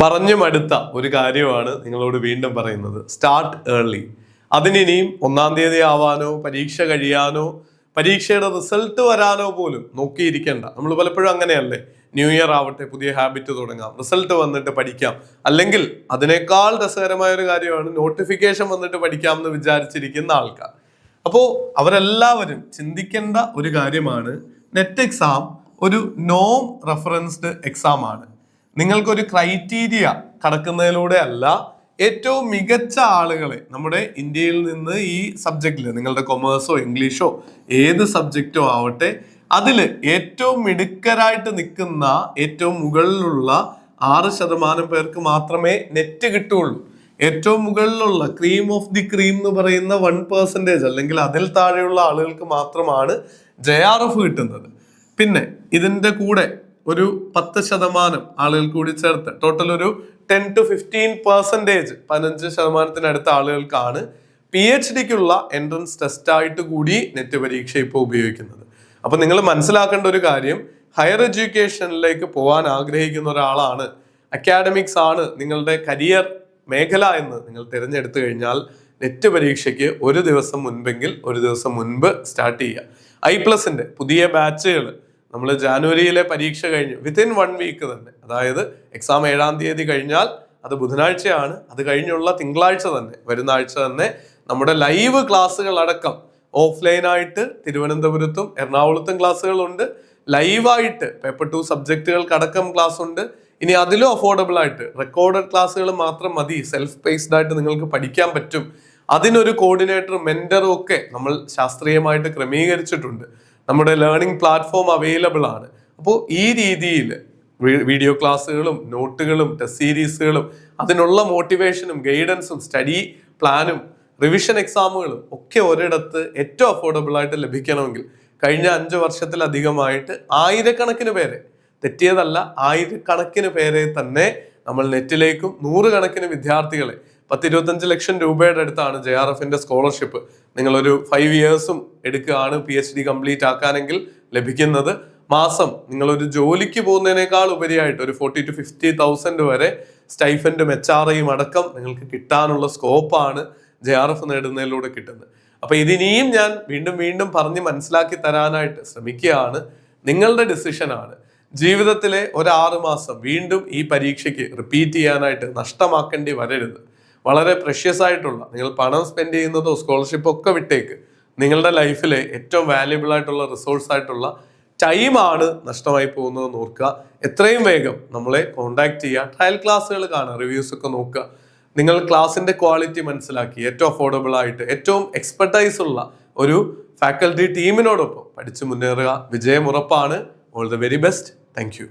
പറഞ്ഞു മടുത്ത ഒരു കാര്യമാണ് നിങ്ങളോട് വീണ്ടും പറയുന്നത്. Start early. അതിനിയും 1-ാം തീയതി ആവാനോ പരീക്ഷ കഴിയാനോ പരീക്ഷയുടെ റിസൾട്ട് വരാനോ പോലും നോക്കിയിരിക്കേണ്ട. നമ്മൾ പലപ്പോഴും അങ്ങനെയല്ലേ, ന്യൂ ഇയർ ആവട്ടെ പുതിയ ഹാബിറ്റ് തുടങ്ങാം, റിസൾട്ട് വന്നിട്ട് പഠിക്കാം, അല്ലെങ്കിൽ അതിനേക്കാൾ രസകരമായ ഒരു കാര്യമാണ് നോട്ടിഫിക്കേഷൻ വന്നിട്ട് പഠിക്കാം എന്ന് വിചാരിച്ചിരിക്കുന്ന ആൾക്കാർ. അപ്പോൾ അവരെല്ലാവരും ചിന്തിക്കേണ്ട ഒരു കാര്യമാണ്, നെറ്റ് എക്സാം ഒരു നോം റെഫറൻസ്ഡ് എക്സാം ആണ്. നിങ്ങൾക്കൊരു ക്രൈറ്റീരിയ കടക്കുന്നതിലൂടെ അല്ല, ഏറ്റവും മികച്ച ആളുകളെ നമ്മുടെ ഇന്ത്യയിൽ നിന്ന് ഈ സബ്ജക്റ്റിൽ, നിങ്ങളുടെ കൊമേഴ്സോ ഇംഗ്ലീഷോ ഏത് സബ്ജക്റ്റോ ആവട്ടെ, അതിൽ ഏറ്റവും മിടുക്കരായിട്ട് നിൽക്കുന്ന ഏറ്റവും മുകളിലുള്ള 6% പേർക്ക് മാത്രമേ നെറ്റ് കിട്ടുള്ളൂ. ഏറ്റവും മുകളിലുള്ള ക്രീം ഓഫ് ദി ക്രീം എന്ന് പറയുന്ന 1% അല്ലെങ്കിൽ അതിൽ താഴെയുള്ള ആളുകൾക്ക് മാത്രമാണ് JRF കിട്ടുന്നത്. പിന്നെ ഇതിൻ്റെ കൂടെ ഒരു 10% ആളുകൾ കൂടി ചേർത്ത് ടോട്ടൽ ഒരു 10 to 15%, 15% ആളുകൾക്കാണ് PhDക്കുള്ള എൻട്രൻസ് ടെസ്റ്റ് ആയിട്ട് കൂടി നെറ്റ് പരീക്ഷ ഇപ്പോൾ ഉപയോഗിക്കുന്നത്. അപ്പൊ നിങ്ങൾ മനസ്സിലാക്കേണ്ട ഒരു കാര്യം, ഹയർ എഡ്യൂക്കേഷനിലേക്ക് പോകാൻ ആഗ്രഹിക്കുന്ന ഒരാളാണ്, അക്കാഡമിക്സ് ആണ് നിങ്ങളുടെ കരിയർ മേഖല എന്ന് നിങ്ങൾ തിരഞ്ഞെടുത്തു കഴിഞ്ഞാൽ നെറ്റ് പരീക്ഷയ്ക്ക് ഒരു ദിവസം മുൻപെങ്കിൽ ഒരു ദിവസം മുൻപ് സ്റ്റാർട്ട് ചെയ്യുക. I+ന്റെ പുതിയ ബാച്ചുകൾ നമ്മൾ ജാനുവരിയിലെ പരീക്ഷ കഴിഞ്ഞു, വിത്തിൻ 1 വീക്ക് തന്നെ, അതായത് എക്സാം 7-ാം തീയതി കഴിഞ്ഞാൽ അത് ബുധനാഴ്ചയാണ്, അത് കഴിഞ്ഞുള്ള തിങ്കളാഴ്ച തന്നെ, വരുന്ന ആഴ്ച തന്നെ നമ്മുടെ ലൈവ് ക്ലാസ്സുകൾ അടക്കം ഓഫ്ലൈനായിട്ട് തിരുവനന്തപുരത്തും എറണാകുളത്തും ക്ലാസ്സുകളുണ്ട്, ലൈവായിട്ട് പേപ്പർ 2 സബ്ജക്റ്റുകൾക്കടക്കം ക്ലാസ് ഉണ്ട്. ഇനി അതിലും അഫോർഡബിൾ ആയിട്ട് റെക്കോർഡഡ് ക്ലാസ്സുകൾ മാത്രം മതി, സെൽഫ് പേസ്ഡ് ആയിട്ട് നിങ്ങൾക്ക് പഠിക്കാൻ പറ്റും. അതിനൊരു കോർഡിനേറ്ററും മെന്ററും ഒക്കെ നമ്മൾ ശാസ്ത്രീയമായിട്ട് ക്രമീകരിച്ചിട്ടുണ്ട്. നമ്മുടെ ലേണിംഗ് പ്ലാറ്റ്ഫോം അവൈലബിൾ ആണ്. അപ്പോൾ ഈ രീതിയിൽ വീഡിയോ ക്ലാസ്സുകളും നോട്ടുകളും ടെസ്റ്റ് സീരീസുകളും അതിനുള്ള മോട്ടിവേഷനും ഗൈഡൻസും സ്റ്റഡി പ്ലാനും റിവിഷൻ എക്സാമുകളും ഒക്കെ ഒരിടത്ത് ഏറ്റവും അഫോർഡബിൾ ആയിട്ട് ലഭിക്കണമെങ്കിൽ കഴിഞ്ഞ 5 വർഷത്തിലധികമായിട്ട് ആയിരക്കണക്കിന് പേരെ, തെറ്റിയതല്ല, ആയിരക്കണക്കിന് പേരെ തന്നെ നമ്മൾ നെറ്റിലേക്കും 100 കണക്കിന് വിദ്യാർത്ഥികളെ, 10-25 ലക്ഷം രൂപയുടെ അടുത്താണ് JRFന്റെ സ്കോളർഷിപ്പ്. നിങ്ങളൊരു 5 ഇയേഴ്സും എടുക്കുകയാണ് PhD കംപ്ലീറ്റ് ആക്കാനെങ്കിൽ ലഭിക്കുന്നത്. മാസം നിങ്ങളൊരു ജോലിക്ക് പോകുന്നതിനേക്കാൾ ഉപരിയായിട്ട് ഒരു 40,000 to 50,000 വരെ സ്റ്റൈഫൻഡും HRIയും അടക്കം നിങ്ങൾക്ക് കിട്ടാനുള്ള സ്കോപ്പാണ് JRF നേടുന്നതിലൂടെ കിട്ടുന്നത്. അപ്പൊ ഇതിനെയും ഞാൻ വീണ്ടും വീണ്ടും പറഞ്ഞ് മനസ്സിലാക്കി തരാനായിട്ട് ശ്രമിക്കുകയാണ്. നിങ്ങളുടെ ഡിസിഷനാണ്. ജീവിതത്തിലെ ഒരു 6 മാസം വീണ്ടും ഈ പരീക്ഷയ്ക്ക് റിപ്പീറ്റ് ചെയ്യാനായിട്ട് നഷ്ടമാക്കേണ്ടി വരരുത്. വളരെ പ്രഷ്യസ് ആയിട്ടുള്ള, നിങ്ങൾ പണം സ്പെൻഡ് ചെയ്യുന്നതോ സ്കോളർഷിപ്പ് ഒക്കെ വിട്ടേക്ക്, നിങ്ങളുടെ ലൈഫിലെ ഏറ്റവും വാല്യുബിൾ ആയിട്ടുള്ള റിസോഴ്സ് ആയിട്ടുള്ള ടൈമാണ് നഷ്ടമായി പോകുന്നതെന്ന് ഓർക്കുക. എത്രയും വേഗം നമ്മളെ കോണ്ടാക്ട് ചെയ്യുക, ട്രയൽ ക്ലാസ്സുകൾ കാണുക, റിവ്യൂസ് ഒക്കെ നോക്കുക. നിങ്ങൾ ക്ലാസിന്റെ ക്വാളിറ്റി മനസ്സിലാക്കി ഏറ്റവും അഫോർഡബിൾ ആയിട്ട് ഏറ്റവും എക്സ്പെർട്ടൈസ് ഉള്ള ഒരു ഫാക്കൽറ്റി ടീമിനോടൊപ്പം പഠിച്ചു മുന്നേറുക. വിജയം ഉറപ്പാണ്. All the very best. Thank you.